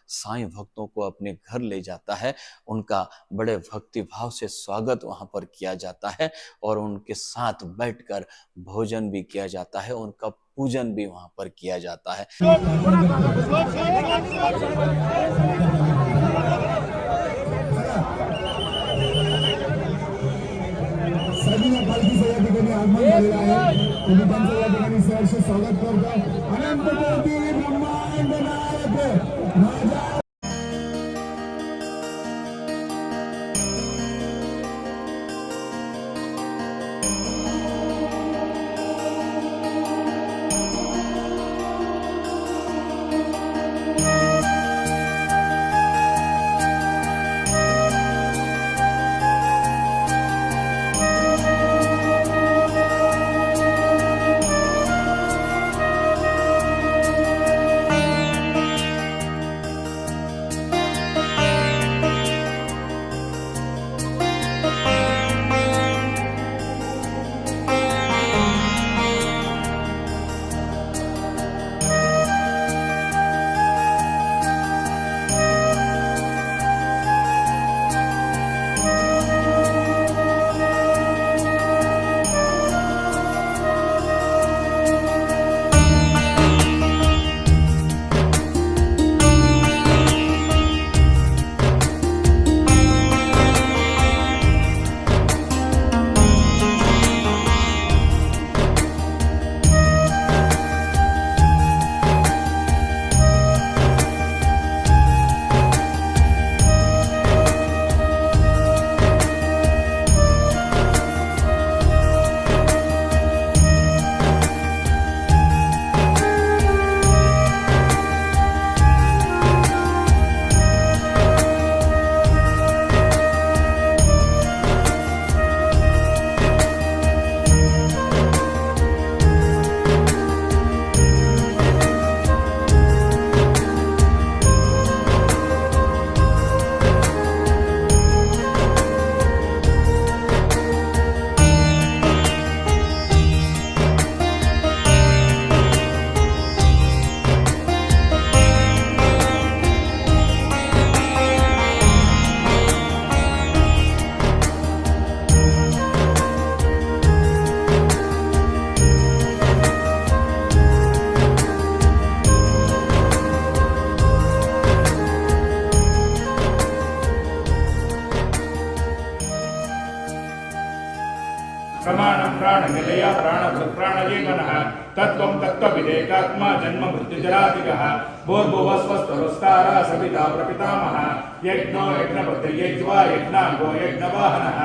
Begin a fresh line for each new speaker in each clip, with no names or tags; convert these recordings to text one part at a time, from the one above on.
साईं भक्तों को अपने घर ले जाता है। उनका बड़े भक्ति भाव से स्वागत वहाँ पर किया जाता है और उनके साथ बैठकर भोजन भी किया जाता है, उनका पूजन भी वहाँ पर किया जाता है।
सगळ्या पालखीचं या ठिकाणी आगमन झालेलं आहे. तुम्ही त्यांचं या ठिकाणी सहर्ष स्वागत करतो. अनंत कोटी ब्रह्मांड नायक माझ्या
प्रमाणं प्राणनिलय प्राणजीवनः तत्त्वं तत्त्वविदेकात्मा जन्म मृत्युजरादिगः भूर्भुवस्वस्तरुस्तारा सविता प्रपितामहः यज्ञो यज्ञपतिर्यज्वा यज्ञाङ्गो यज्ञवाहनः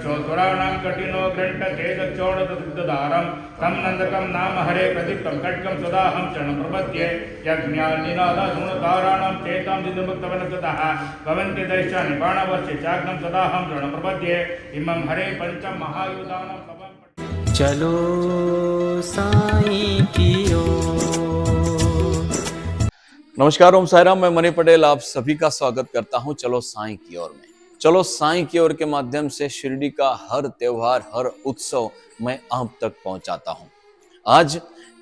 चोत्तराणां कठिनो गृण्टचेदचोडतसिद्धदारं तं नन्दकं नाम हरे प्रदीप्तं खड्गं सदाहं शरणं प्रपद्ये यज्ञानिनादशूणताराणां चेतां सिद्धमुक्तवनस्ततः भवन्ति दैश्चानि बाणवर्षे चाग्नं सदाहं शरणं प्रपद्ये इमं हरे पञ्च महायुधानां
चलो साईं की ओर।
नमस्कार, ओम साईं राम। मैं मणि पटेल आप सभी का स्वागत करता हूं चलो साईं की ओर में। चलो साईं की ओर के माध्यम से शिरडी का हर त्योहार, हर उत्सव मैं आप तक पहुंचाता हूं। आज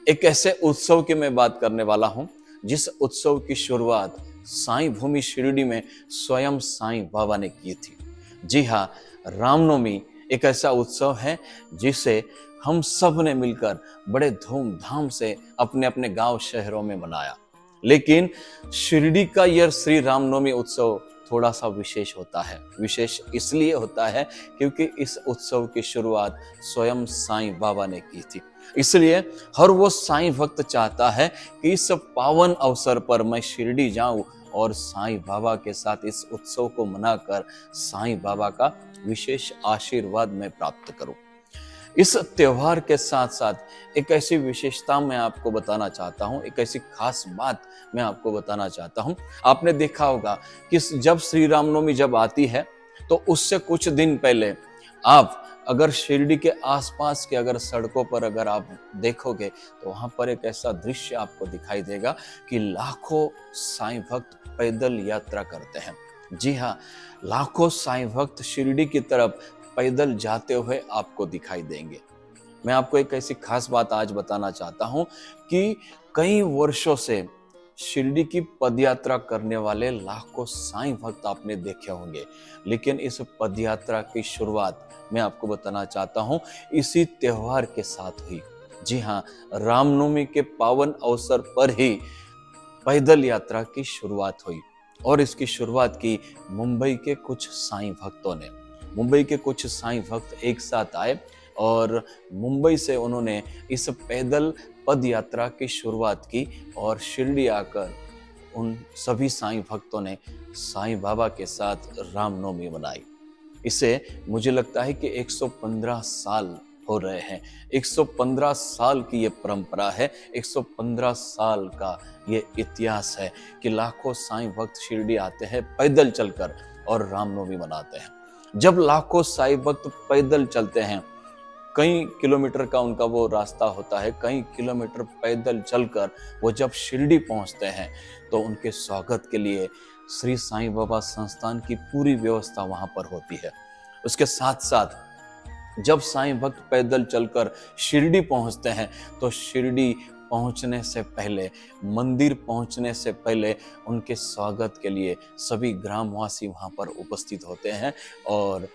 एक ऐसे उत्सव की मैं बात करने वाला हूं जिस उत्सव की शुरुआत साईं भूमि शिरडी में स्वयं साईं बाबा ने की थी। जी हाँ, रामनवमी एक ऐसा उत्सव है जिसे हम सब ने मिलकर बड़े धूमधाम से अपने अपने गांव शहरों में मनाया। लेकिन शिरडी का यह श्री रामनवमी उत्सव थोड़ा सा विशेष होता है। विशेष इसलिए होता है क्योंकि इस उत्सव की शुरुआत स्वयं साईं बाबा ने की थी। इसलिए हर वो साईं भक्त चाहता है कि इस पावन अवसर पर मैं शिरडी जाऊं और साईं बाबा के साथ इस उत्सव को मनाकर साईं बाबा का विशेष आशीर्वाद मैं प्राप्त करूं। इस त्योहार के साथ साथ एक ऐसी विशेषता मैं आपको बताना चाहता हूं, एक ऐसी खास बात मैं आपको बताना चाहता हूं। आपने देखा होगा कि जब श्री रामनवमी जब आती है तो उससे कुछ दिन पहले आप अगर शिरडी के आसपास के अगर सड़कों पर अगर आप देखोगे तो वहां पर एक ऐसा दृश्य आपको दिखाई देगा कि लाखों साईं भक्त पैदल यात्रा करते हैं। जी हाँ, लाखों साईं भक्त शिरडी की तरफ पैदल जाते हुए आपको दिखाई देंगे। मैं आपको एक ऐसी खास बात आज बताना चाहता हूं कि कई वर्षों से शिरडी की पदयात्रा करने वाले लाखों साईं भक्त आपने देखे होंगे, लेकिन इस पदयात्रा की शुरुआत मैं आपको बताना चाहता हूँ इसी त्योहार के साथ हुई। जी हाँ, रामनवमी के पावन अवसर पर ही पैदल यात्रा की शुरुआत हुई और इसकी शुरुआत की मुंबई के कुछ साईं भक्तों ने। मुंबई के कुछ साईं भक्त एक साथ आए और मुंबई से उन्होंने इस पैदल पद यात्रा की शुरुआत की और शिरडी आकर उन सभी साईं भक्तों ने साईं बाबा के साथ रामनवमी मनाई। इसे मुझे लगता है कि 115 साल हो रहे हैं। 115 साल की ये परंपरा है, 115 साल का ये इतिहास है कि लाखों साईं भक्त शिरडी आते हैं पैदल चलकर और रामनवमी मनाते हैं। जब लाखों साईं भक्त पैदल चलते हैं, कई किलोमीटर का उनका वो रास्ता होता है, कई किलोमीटर पैदल चलकर वो जब शिरडी पहुंचते हैं तो उनके स्वागत के लिए श्री साईं बाबा संस्थान की पूरी व्यवस्था वहां पर होती है। उसके साथ साथ जब साईं भक्त पैदल चलकर शिरडी पहुंचते हैं तो शिरडी पहुंचने से पहले, मंदिर पहुंचने से पहले उनके स्वागत के लिए सभी ग्रामवासी वहां पर उपस्थित होते हैं और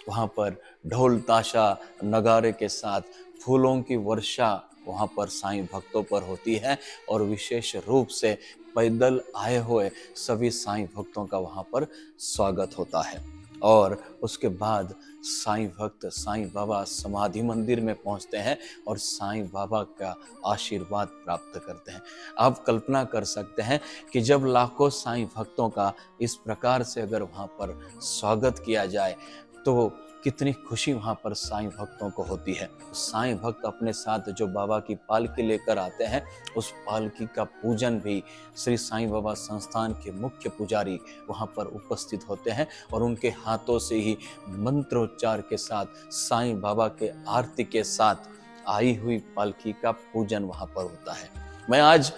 वहां पर ढोल ताशा नगारे के साथ फूलों की वर्षा वहां पर साईं भक्तों पर होती है और विशेष रूप से पैदल आए हुए सभी साईं भक्तों का वहां पर स्वागत होता है। और उसके बाद साईं भक्त साईं बाबा समाधि मंदिर में पहुंचते हैं और साईं बाबा का आशीर्वाद प्राप्त करते हैं। आप कल्पना कर सकते हैं कि जब लाखों साईं भक्तों का इस प्रकार से अगर वहां पर स्वागत किया जाए तो कितनी खुशी वहां पर साईं भक्तों को होती है। साईं भक्त अपने साथ जो बाबा की पालकी लेकर आते हैं, उस पालकी का पूजन भी श्री साईं बाबा संस्थान के मुख्य पुजारी वहां पर उपस्थित होते हैं और उनके हाथों से ही मंत्रोच्चार के साथ साईं बाबा के आरती के साथ आई हुई पालकी का पूजन वहां पर होता है। मैं आज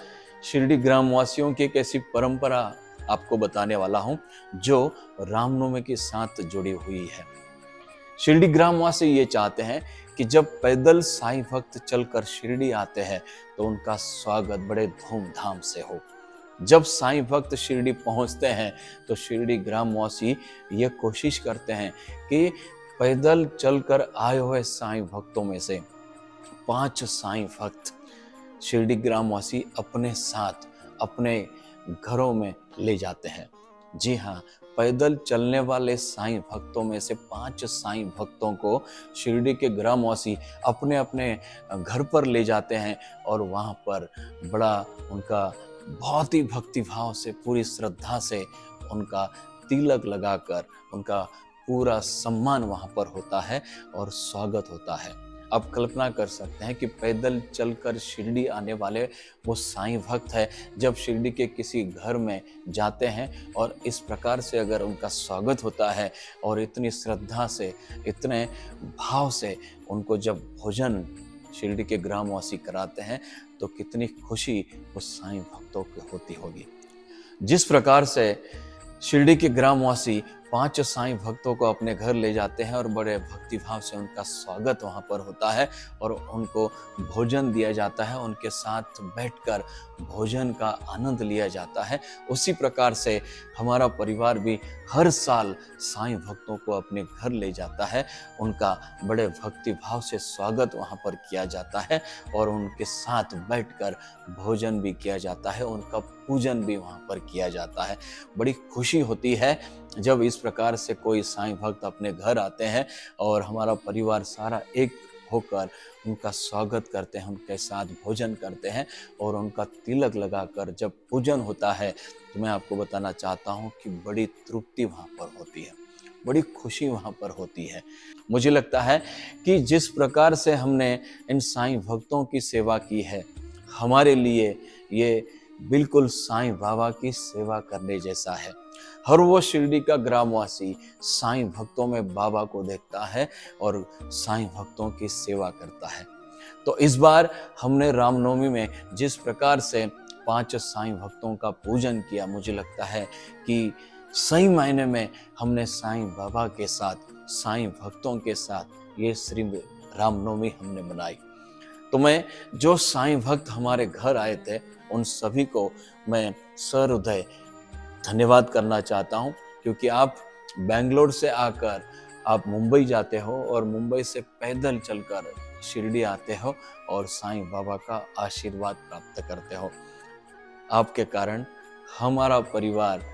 शिरडी ग्रामवासियों की एक ऐसी परंपरा आपको बताने वाला हूं जो रामनवमी के साथ जुड़ी हुई है। शिरडी ग्रामवासी ये चाहते हैं कि जब पैदल साईं भक्त चलकर शिरडी आते हैं तो उनका स्वागत बड़े धूमधाम से हो। जब साईं भक्त शिरडी पहुंचते हैं तो शिरडी ग्रामवासी ये कोशिश करते हैं कि पैदल चलकर आए हुए साईं भक्तों में से 5 साईं भक्त शिरडी ग्रामवासी अपने साथ अपने घरों में ले जाते हैं। जी हाँ, पैदल चलने वाले साईं भक्तों में से 5 साईं भक्तों को शिरडी के ग्रामवासी अपने अपने घर पर ले जाते हैं और वहाँ पर बड़ा उनका बहुत ही भक्तिभाव से, पूरी श्रद्धा से उनका तिलक लगाकर उनका पूरा सम्मान वहाँ पर होता है और स्वागत होता है। आप कल्पना कर सकते हैं कि पैदल चलकर शिरडी आने वाले वो साईं भक्त है, जब शिरडी के किसी घर में जाते हैं और इस प्रकार से अगर उनका स्वागत होता है और इतनी श्रद्धा से, इतने भाव से उनको जब भोजन शिरडी के ग्रामवासी कराते हैं तो कितनी खुशी उस साईं भक्तों को होती होगी। जिस प्रकार से शिरडी के ग्रामवासी 5 साईं भक्तों को अपने घर ले जाते हैं और बड़े भक्तिभाव से उनका स्वागत वहाँ पर होता है और उनको भोजन दिया जाता है, उनके साथ बैठकर भोजन का आनंद लिया जाता है, उसी प्रकार से हमारा परिवार भी हर साल साईं भक्तों को अपने घर ले जाता है। उनका बड़े भक्तिभाव से स्वागत वहाँ पर किया जाता है और उनके साथ बैठकर भोजन भी किया जाता है, उनका पूजन भी वहाँ पर किया जाता है। बड़ी खुशी होती है जब इस प्रकार से कोई साईं भक्त अपने घर आते हैं और हमारा परिवार सारा एक होकर उनका स्वागत करते हैं, उनके साथ भोजन करते हैं और उनका तिलक लगाकर जब पूजन होता है तो मैं आपको बताना चाहता हूँ कि बड़ी तृप्ति वहाँ पर होती है, बड़ी खुशी वहाँ पर होती है। मुझे लगता है कि जिस प्रकार से हमने इन साईं भक्तों की सेवा की है, हमारे लिए ये बिल्कुल साईं बाबा की सेवा करने जैसा है। हर वो शिरडी का ग्रामवासी साईं भक्तों में बाबा को देखता है और साईं भक्तों की सेवा करता है। तो इस बार हमने रामनवमी में जिस प्रकार से 5 साईं भक्तों का पूजन किया, मुझे लगता है कि सही मायने में हमने साईं बाबा के साथ, साईं भक्तों के साथ ये श्री रामनवमी हमने मनाई। तो मैं जो साईं भक्त हमारे घर आए थे उन सभी को मैं सहृदय धन्यवाद करना चाहता हूँ, क्योंकि आप बेंगलोर से आकर आप मुंबई जाते हो और मुंबई से पैदल चलकर शिरडी आते हो और साईं बाबा का आशीर्वाद प्राप्त करते हो। आपके कारण हमारा परिवार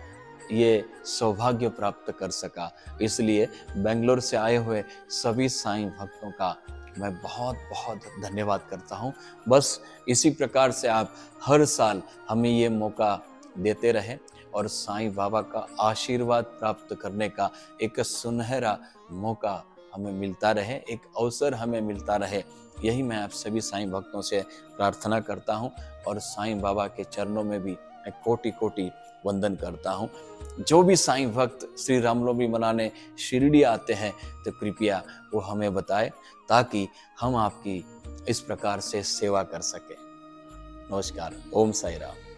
ये सौभाग्य प्राप्त कर सका। इसलिए बेंगलोर से आए हुए सभी साईं भक्तों का मैं बहुत बहुत धन्यवाद करता हूँ। बस इसी प्रकार से आप हर साल हमें ये मौका देते रहें और साईं बाबा का आशीर्वाद प्राप्त करने का एक सुनहरा मौका हमें मिलता रहे, एक अवसर हमें मिलता रहे। यही मैं आप सभी साईं भक्तों से प्रार्थना करता हूँ और साईं बाबा के चरणों में भी मैं कोटि कोटि वंदन करता हूँ। जो भी साईं भक्त श्री रामनवमी मनाने शिरडी आते हैं तो कृपया वो हमें बताएं, ताकि हम आपकी इस प्रकार से सेवा कर सकें। नमस्कार। ओम साई राम।